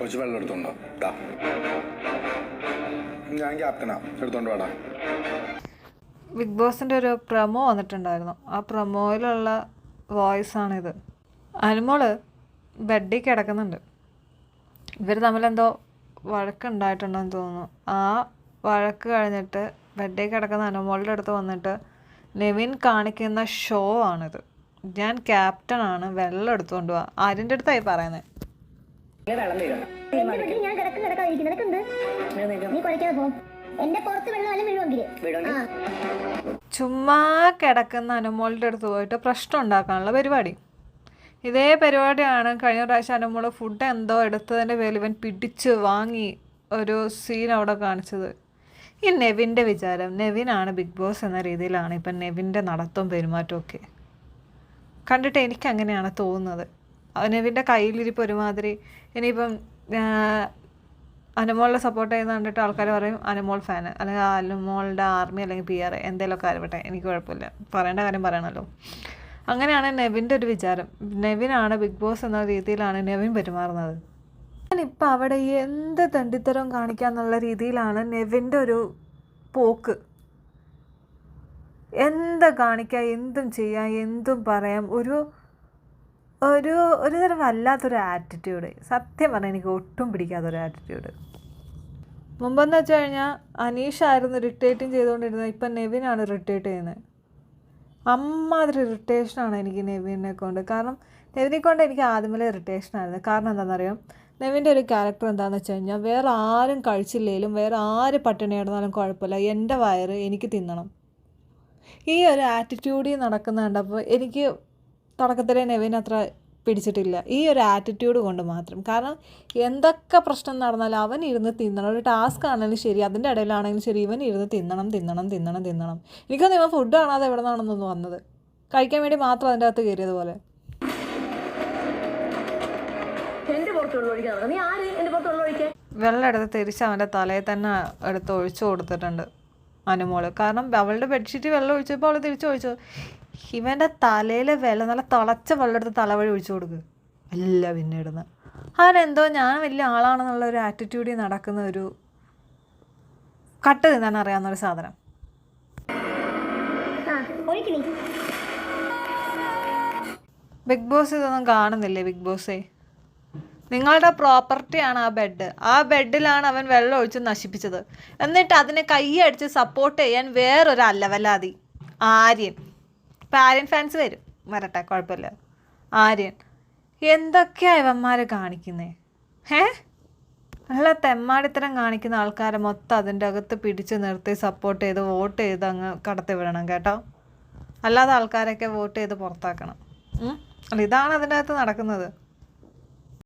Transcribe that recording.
കുറച്ച് വെള്ളം എടുത്തോണ്ടോ? ഞാൻ ക്യാപ്റ്റനാ, എടുത്തോണ്ട് വേടാ. ബിഗ് ബോസിൻ്റെ ഒരു പ്രൊമോ വന്നിട്ടുണ്ടായിരുന്നു. ആ പ്രൊമോയിലുള്ള വോയിസാണിത്. അനുമോള് ബെഡിൽ കിടക്കുന്നുണ്ട്. ഇവർ തമ്മിലെന്തോ വഴക്കുണ്ടായിട്ടുണ്ടെന്ന് തോന്നുന്നു. ആ വഴക്ക് കഴിഞ്ഞിട്ട് ബെഡിൽ കിടക്കുന്ന അനുമോളുടെ അടുത്ത് വന്നിട്ട് നെവിൻ കാണിക്കുന്ന ഷോ ആണിത്. ഞാൻ ക്യാപ്റ്റനാണ്, വെള്ളം എടുത്തുകൊണ്ട് പോവാ. ആരിൻ്റെ അടുത്തായി പറയുന്നത്? ചുമ്മാ കിടക്കുന്ന അനുമോളുടെ അടുത്ത് പോയിട്ട് പ്രശ്നം ഉണ്ടാക്കാനുള്ള പരിപാടി. ഇതേ പരിപാടിയാണ് കഴിഞ്ഞ പ്രാവശ്യം അനുമോള് ഫുഡ് എന്തോ എടുത്തതിൻ്റെ പേരിൽ ഇവൻ പിടിച്ച് വാങ്ങി ഒരു സീൻ അവിടെ കാണിച്ചത്. ഈ നെവിൻ്റെ വിചാരം നെവിനാണ് ബിഗ് ബോസ് എന്ന രീതിയിലാണ് ഇപ്പം നെവിൻ്റെ നടത്തവും പെരുമാറ്റമൊക്കെ കണ്ടിട്ട് എനിക്കങ്ങനെയാണ് തോന്നുന്നത്. നെവിൻ്റെ കയ്യിലിരിപ്പ് ഒരുമാതിരി. ഇനിയിപ്പം അനുമോളിനെ സപ്പോർട്ട് ചെയ്യുന്ന കണ്ടിട്ട് ആൾക്കാർ പറയും അനുമോൾ ഫാന്, അല്ലെങ്കിൽ അനുമോളുടെ ആർമി അല്ലെങ്കിൽ PR എന്തെങ്കിലുമൊക്കെ ആയിട്ടെ, എനിക്ക് കുഴപ്പമില്ല, പറയേണ്ട കാര്യം പറയണമല്ലോ. അങ്ങനെയാണ് നെവിൻ്റെ ഒരു വിചാരം. നെവിനാണ് ബിഗ് ബോസ് എന്ന രീതിയിലാണ് നെവിൻ പെരുമാറുന്നത്. ഞാനിപ്പോൾ അവിടെ എന്ത് തണ്ടിത്തരം കാണിക്കാന്നുള്ള രീതിയിലാണ് നെവിൻ്റെ ഒരു പോക്ക്. എന്താ കാണിക്കാം, എന്തും ചെയ്യാം, എന്തും പറയാം. ഒരു തരം വല്ലാത്തൊരു ആറ്റിറ്റ്യൂഡ്. സത്യം പറഞ്ഞാൽ എനിക്ക് ഒട്ടും പിടിക്കാത്തൊരു ആറ്റിറ്റ്യൂഡ്. മുമ്പെന്ന് വെച്ച് കഴിഞ്ഞാൽ അനീഷായിരുന്നു ഇറിറ്റേറ്റിംഗ് ചെയ്തുകൊണ്ടിരുന്നത്. ഇപ്പം നെവിനാണ് ഇറിറ്റേറ്റ് ചെയ്യുന്നത്. അമ്മാതിരി ഇറിറ്റേഷനാണ് എനിക്ക് നെവിനെ കൊണ്ട്. കാരണം നെവിനെ കൊണ്ട് എനിക്ക് ആദ്യമേ ഇറിറ്റേഷനായിരുന്നു. കാരണം എന്താണെന്നറിയാം, നെവിൻ്റെ ഒരു ക്യാരക്ടർ എന്താണെന്ന് വെച്ച് കഴിഞ്ഞാൽ വേറെ ആരും കഴിച്ചില്ലെങ്കിലും വേറെ ആര് പട്ടിണി കിടന്നാലും കുഴപ്പമില്ല, എൻ്റെ വയറ് എനിക്ക് തിന്നണം. ഈ ഒരു ആറ്റിറ്റ്യൂഡിൽ നടക്കുന്ന കണ്ടപ്പോൾ എനിക്ക് തുടക്കത്തിലെ നെവിൻ അത്ര പിടിച്ചിട്ടില്ല, ഈ ഒരു ആറ്റിറ്റ്യൂഡ് കൊണ്ട് മാത്രം. കാരണം എന്തൊക്കെ പ്രശ്നം നടന്നാലും അവൻ ഇരുന്ന് തിന്നണം. ഒരു ടാസ്ക് ആണെങ്കിലും ശരി, അതിൻ്റെ ഇടയിലാണെങ്കിലും ശരി, ഇവൻ ഇരുന്ന് തിന്നണം. എനിക്കൊന്നും ഇവൻ ഫുഡ് കാണാതെ എവിടെ നിന്നാണെന്നൊന്നും വന്നത്, കഴിക്കാൻ വേണ്ടി മാത്രം അതിൻ്റെ അകത്ത് കയറിയതുപോലെ. വെള്ളം എടുത്ത് തിരിച്ച് അവൻ്റെ തലയിൽ തന്നെ എടുത്ത് ഒഴിച്ചു കൊടുത്തിട്ടുണ്ട് അനുമോള്. കാരണം അവളുടെ ബെഡ്ഷീറ്റ് വെള്ളം ഒഴിച്ചപ്പോൾ അവൾ തിരിച്ചൊഴിച്ചു. ഇവൻ്റെ തലയിൽ വെള്ളം, നല്ല തിളച്ച വെള്ളം എടുത്ത് തലവഴി ഒഴിച്ചു കൊടുക്കുക അല്ല പിന്നെ ഇടുന്നത്. അവനെന്തോ ഞാൻ വലിയ ആളാണെന്നുള്ള ഒരു ആറ്റിറ്റ്യൂഡിൽ നടക്കുന്ന ഒരു കട്ട് തിന്നാൻ അറിയാവുന്നൊരു സാധനം. ബിഗ് ബോസ് ഇതൊന്നും കാണുന്നില്ലേ? ബിഗ് ബോസേ, നിങ്ങളുടെ പ്രോപ്പർട്ടിയാണ് ആ ബെഡ്. ആ ബെഡിലാണ് അവൻ വെള്ളം ഒഴിച്ച് നശിപ്പിച്ചത്. എന്നിട്ട് അതിനെ കൈയടിച്ച് സപ്പോർട്ട് ചെയ്യാൻ വേറൊരു അല്ലവല്ലാതി ആര്യൻ. ഇപ്പം ആര്യൻ ഫാൻസ് വരട്ടെ, കുഴപ്പമില്ല. ആര്യൻ എന്തൊക്കെയാണ് ഇവന്മാർ കാണിക്കുന്നേ? നല്ല തെമ്മാടിത്തരം കാണിക്കുന്ന ആൾക്കാരെ മൊത്തം അതിൻ്റെ അകത്ത് പിടിച്ച് നിർത്തി സപ്പോർട്ട് ചെയ്ത് വോട്ട് ചെയ്ത് അങ്ങ് കടത്തി വിടണം കേട്ടോ. അല്ലാതെ ആൾക്കാരൊക്കെ വോട്ട് ചെയ്ത് പുറത്താക്കണം. അല്ല, ഇതാണ് അതിൻ്റെ അകത്ത് നടക്കുന്നത്.